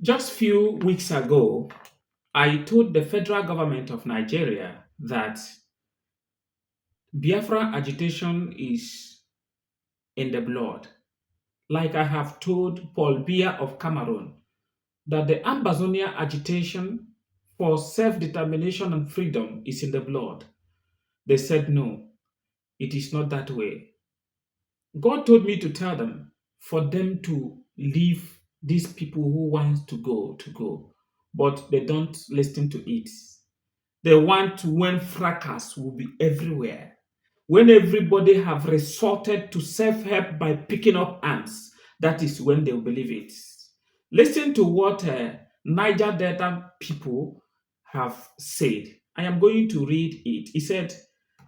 Just few weeks ago, I told the federal government of Nigeria that Biafra agitation is in the blood. Like I have told Paul Biya of Cameroon that the Ambazonia agitation for self-determination and freedom is in the blood. They said no, it is not that way. God told me to tell them for them to leave these people who want to go, but they don't listen to it. They want when fracas will be everywhere. When everybody have resorted to self-help by picking up arms, that is when they'll believe it. Listen to what Niger Delta people have said. I am going to read it. He said,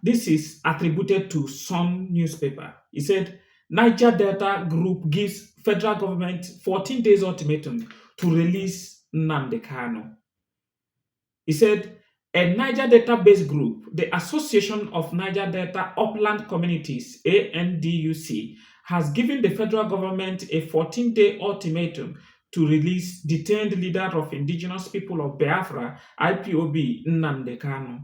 this is attributed to some newspaper. He said, Niger Delta group gives federal government 14 days ultimatum to release NNAMDI KANU. He said, a Niger Delta-based group, the Association of Niger Delta Upland Communities, ANDUC, has given the federal government a 14-day ultimatum to release detained leader of indigenous people of Biafra, IPOB, NNAMDI KANU.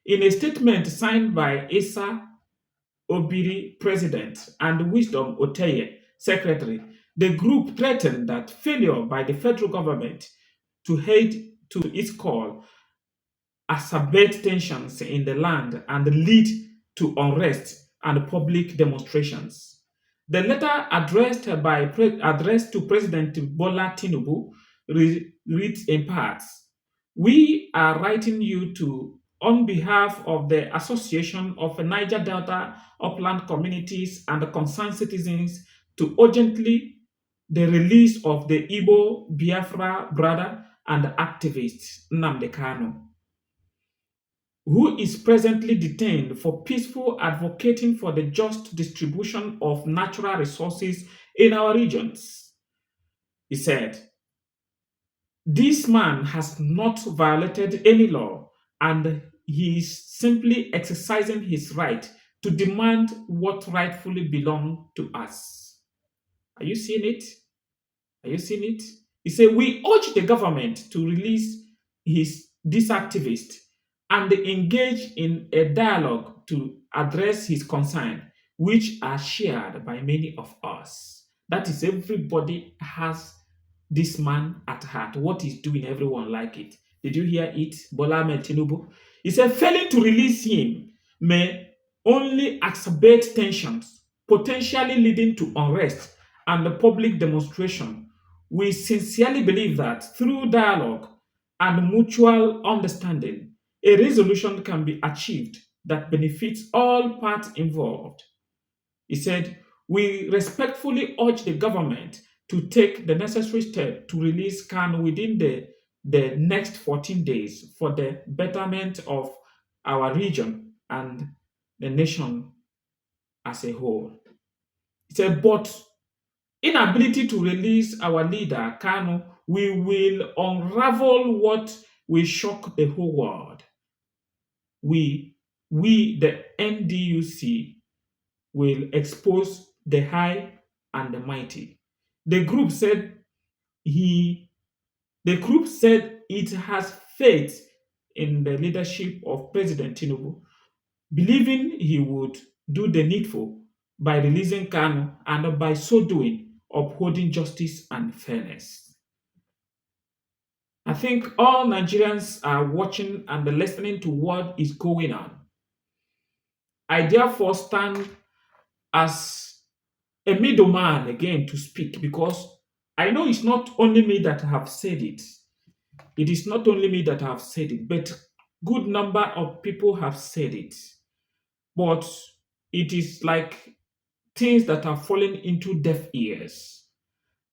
In a statement signed by Issa Obiri, president, and Wisdom Oteye, secretary, the group threatened that failure by the federal government to heed to its call exacerbate tensions in the land and lead to unrest and public demonstrations. The letter addressed to President Bola Tinubu reads in parts: "We are writing you to on behalf of the Association of Niger Delta Upland Communities and concerned citizens to urgently the release of the Igbo Biafra brother and activist Nnamdi Kanu, who is presently detained for peaceful advocating for the just distribution of natural resources in our regions." He said, this man has not violated any law and he is simply exercising his right to demand what rightfully belongs to us. Are you seeing it? Are you seeing it? He said, we urge the government to release this activist and engage in a dialogue to address his concern, which are shared by many of us. That is, everybody has this man at heart. What he's doing, everyone like it. Did you hear it? Bola Ahmed Tinubu. He said, failing to release him may only exacerbate tensions, potentially leading to unrest and the public demonstration. We sincerely believe that through dialogue and mutual understanding, a resolution can be achieved that benefits all parties involved. He said, we respectfully urge the government to take the necessary step to release Khan within the next 14 days for the betterment of our region and the nation as a whole. He said, but inability to release our leader, Kanu, we will unravel what will shock the whole world. We, the NDUC, will expose the high and the mighty. The group said he the group said it has faith in the leadership of President Tinubu, believing he would do the needful by releasing Kanu and by so doing upholding justice and fairness. I think all Nigerians are watching and listening to what is going on. I therefore stand as a middleman again to speak because I know it's not only me that have said it. It is not only me that have said it, but good number of people have said it. But it is like things that are falling into deaf ears.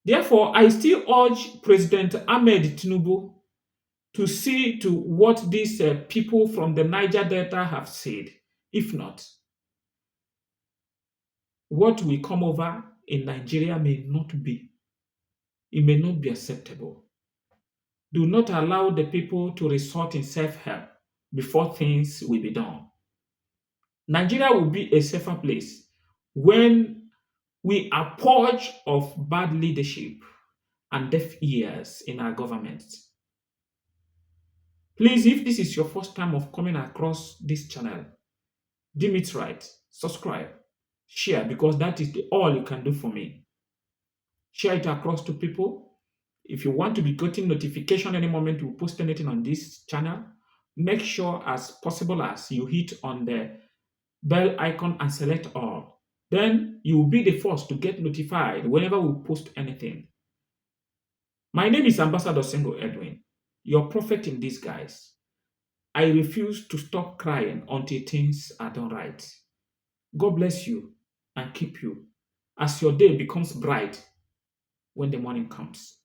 Therefore, I still urge President Ahmed Tinubu to see to what these people from the Niger Delta have said. If not, what will come over in Nigeria may not be. It may not be acceptable. Do not allow the people to resort in self-help before things will be done. Nigeria will be a safer place when we are purged of bad leadership and deaf ears in our government. Please, if this is your first time of coming across this channel, deem it right, subscribe, share, because that is all you can do for me. Share it across to people. If you want to be getting notification any moment we post anything on this channel, make sure as possible as you hit on the bell icon and select all. Then you will be the first to get notified whenever we post anything. My name is Ambassador Single Edwin, your prophet in disguise. I refuse to stop crying until things are done right. God bless you and keep you as your day becomes bright when the morning comes.